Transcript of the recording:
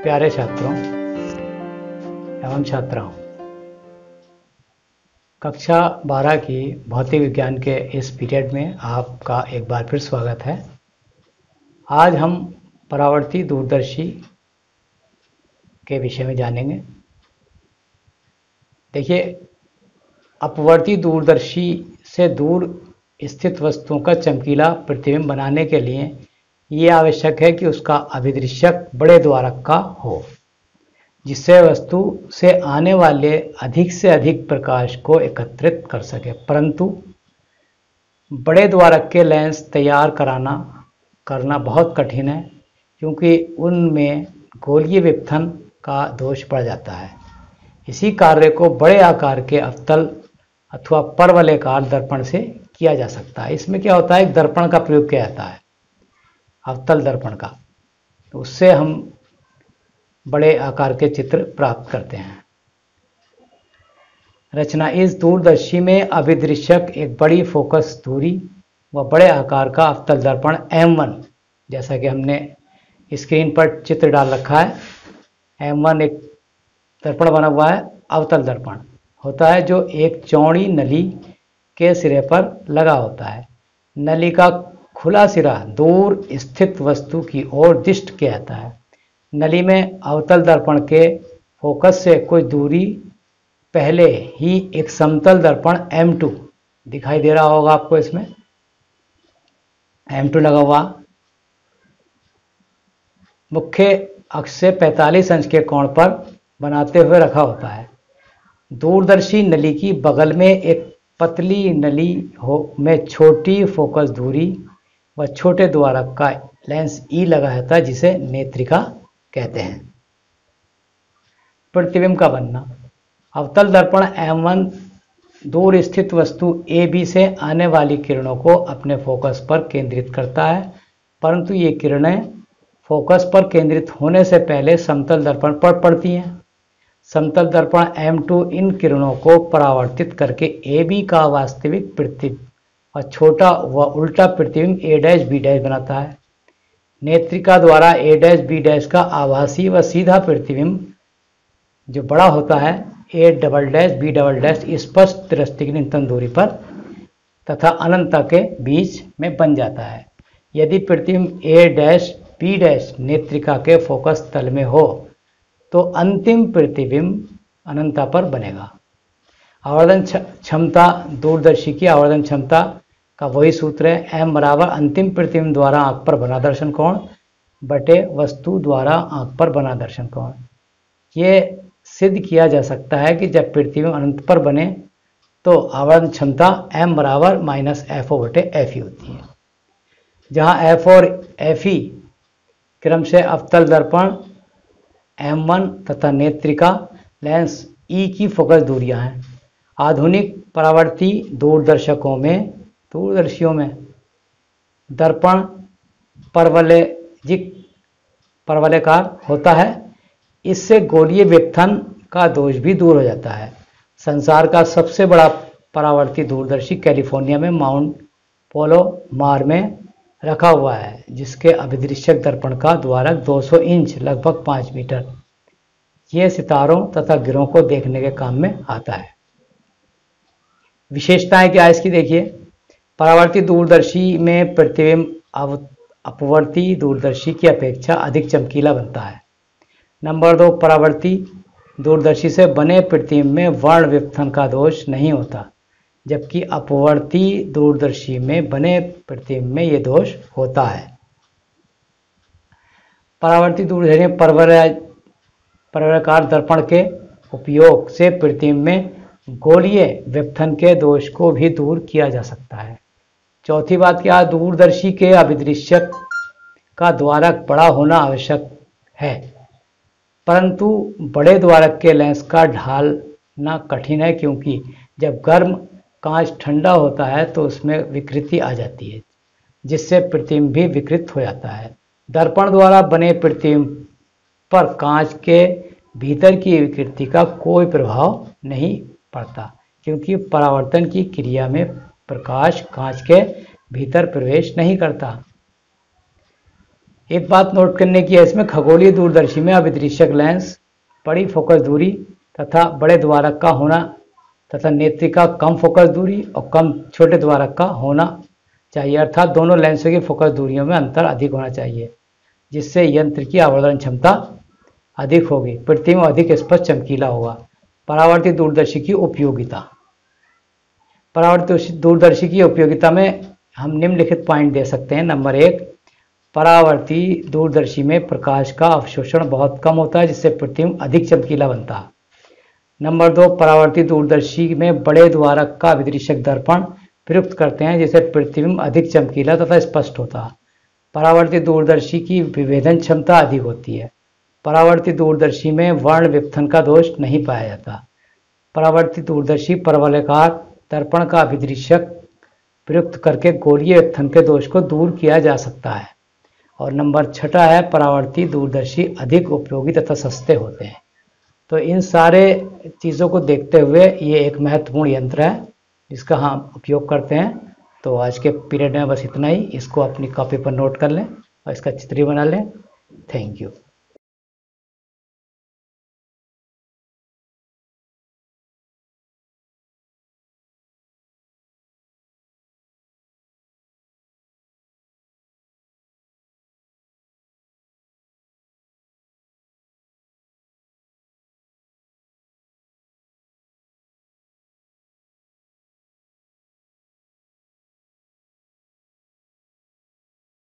प्यारे छात्रों एवं छात्राओं, कक्षा 12 की भौतिक विज्ञान के इस पीरियड में आपका एक बार फिर स्वागत है। आज हम परावर्ती दूरदर्शी के विषय में जानेंगे। देखिए, अपवर्ती दूरदर्शी से दूर स्थित वस्तुओं का चमकीला प्रतिबिंब बनाने के लिए ये आवश्यक है कि उसका अभिदृश्यक बड़े द्वारक का हो, जिससे वस्तु से आने वाले अधिक से अधिक प्रकाश को एकत्रित कर सके। परंतु बड़े द्वारक के लेंस तैयार करना बहुत कठिन है, क्योंकि उनमें गोलीय विपथन का दोष पड़ जाता है। इसी कार्य को बड़े आकार के अवतल अथवा परवलयाकार दर्पण से किया जा सकता है। इसमें क्या होता है, एक दर्पण का प्रयोग किया जाता है, अवतल दर्पण का, तो उससे हम बड़े आकार के चित्र प्राप्त करते हैं। रचना: इस दूरदर्शी में अभिदृश्यक एक बड़ी फोकस दूरी व बड़े आकार का अवतल दर्पण M1, जैसा कि हमने स्क्रीन पर चित्र डाल रखा है। M1 एक दर्पण बना हुआ है, अवतल दर्पण होता है, जो एक चौड़ी नली के सिरे पर लगा होता है। नली का खुला सिरा दूर स्थित वस्तु की ओर दिष्ट किया जाता है। नली में अवतल दर्पण के फोकस से कुछ दूरी पहले ही एक समतल दर्पण M2 दिखाई दे रहा होगा आपको। इसमें M2 लगा हुआ मुख्य अक्ष से 45 अंश के कोण पर बनाते हुए रखा होता है। दूरदर्शी नली की बगल में एक पतली नली में छोटी फोकस दूरी व छोटे द्वारक का लेंस E लगा रहता है, जिसे नेत्रिका कहते हैं। प्रतिबिंब का बनना: अवतल दर्पण M1 दूर स्थित वस्तु AB से आने वाली किरणों को अपने फोकस पर केंद्रित करता है, परंतु ये किरणें फोकस पर केंद्रित होने से पहले समतल दर्पण पर पड़ती हैं। समतल दर्पण M2 इन किरणों को परावर्तित करके AB का वास्तविक प्रतिबिंब और छोटा व उल्टा प्रतिबिंब A' बनाता है। नेत्रिका द्वारा A' का आभासी व सीधा प्रतिबिंब जो बड़ा होता है A', स्पष्ट दृष्टि की न्यूनतम दूरी पर तथा अनंतता के बीच में बन जाता है। यदि प्रतिबिंब A', नेत्रिका के फोकस तल में हो तो अंतिम प्रतिबिंब अनंतता पर बनेगा। आवर्धन क्षमता: दूरदर्शी की आवर्धन क्षमता का वही सूत्र है, M बराबर अंतिम प्रतिबिंब द्वारा आंख पर बना दर्शन कोण बटे वस्तु द्वारा आंख पर बना दर्शन कोण। ये सिद्ध किया जा सकता है कि जब प्रतिबिंब अनंत पर बने तो आवर्धन क्षमता M बराबर -FO बटे FE होती है, जहाँ F और FE क्रम से अवतल दर्पण M1 तथा नेत्रिका लेंस E की फोकस दूरियां हैं। आधुनिक परावर्ती दूरदर्शियों में दर्पण परवलयाकार होता है। इससे गोलीय विपथन का दोष भी दूर हो जाता है। संसार का सबसे बड़ा परावर्ती दूरदर्शी कैलिफोर्निया में माउंट पोलोमार में रखा हुआ है, जिसके अभिदृश्यक दर्पण का द्वारक 200 इंच लगभग 5 मीटर ये सितारों तथा ग्रहों को देखने के काम में आता है। विशेषताएं क्या है इसकी, देखिए। परावर्ती दूरदर्शी में प्रतिबिंब अपवर्ती दूरदर्शी की अपेक्षा अधिक चमकीला बनता है। नंबर 2, परावर्ती दूरदर्शी से बने प्रतिबिंब में वर्ण विपथन का दोष नहीं होता, जबकि अपवर्ती दूरदर्शी में बने प्रतिबिंब में यह दोष होता है। परावर्ती दूरदर्शी में परवलयाकार दर्पण के उपयोग से प्रतिबिंब में गोलीय विपथन के दोष को भी दूर किया जा सकता है। चौथी बात क्या, दूरदर्शी के अभिदृश्यक का द्वारक बड़ा होना आवश्यक है, परंतु बड़े द्वारक के लेंस का ढालना कठिन है, क्योंकि जब गर्म कांच ठंडा होता है तो उसमें विकृति आ जाती है, जिससे प्रतिबिंब भी विकृत हो जाता है। दर्पण द्वारा बने प्रतिबिंब पर कांच के भीतर की विकृति का कोई प्रभाव नहीं पड़ता, क्योंकि परावर्तन की क्रिया में प्रकाश कांच के भीतर प्रवेश नहीं करता। एक बात नोट करने की है इसमें, खगोलीय दूरदर्शी में अभिदृश्यक लेंस, बड़ी फोकस दूरी तथा बड़े द्वारक का होना तथा नेत्री का कम फोकस दूरी और कम छोटे द्वारक का होना चाहिए, अर्थात दोनों लेंसों की फोकस दूरियों में अंतर अधिक होना चाहिए, जिससे यंत्र की आवर्धन क्षमता अधिक होगी, प्रतिबिंब अधिक स्पष्ट चमकीला होगा। परावर्तित दूरदर्शी की उपयोगिता। परावर्तित दूरदर्शी की उपयोगिता में हम निम्नलिखित पॉइंट दे सकते हैं। नंबर 1, परावर्ती दूरदर्शी में प्रकाश का अवशोषण बहुत कम होता है, जिससे प्रतिबिंब अधिक चमकीला बनता है। नंबर 2, परावर्ती दूरदर्शी में बड़े द्वारक का अभिदृश्यक दर्पण प्रयुक्त करते हैं, जिससे प्रतिबिंब अधिक चमकीला तथा स्पष्ट होता है। परावर्ती दूरदर्शी की विभेदन क्षमता अधिक होती है। परावर्ती दूरदर्शी में वर्ण विपथन का दोष नहीं पाया जाता। परावर्ती दूरदर्शी परवलयाकार दर्पण का अभिदृश्यक प्रयुक्त करके गोलीय विपथन के दोष को दूर किया जा सकता है। और नंबर 6 है, परावर्ती दूरदर्शी अधिक उपयोगी तथा सस्ते होते हैं। तो इन सारे चीज़ों को देखते हुए ये एक महत्वपूर्ण यंत्र है जिसका हम उपयोग करते हैं। तो आज के पीरियड में बस इतना ही। इसको अपनी कॉपी पर नोट कर लें और इसका चित्र बना लें। Thank you.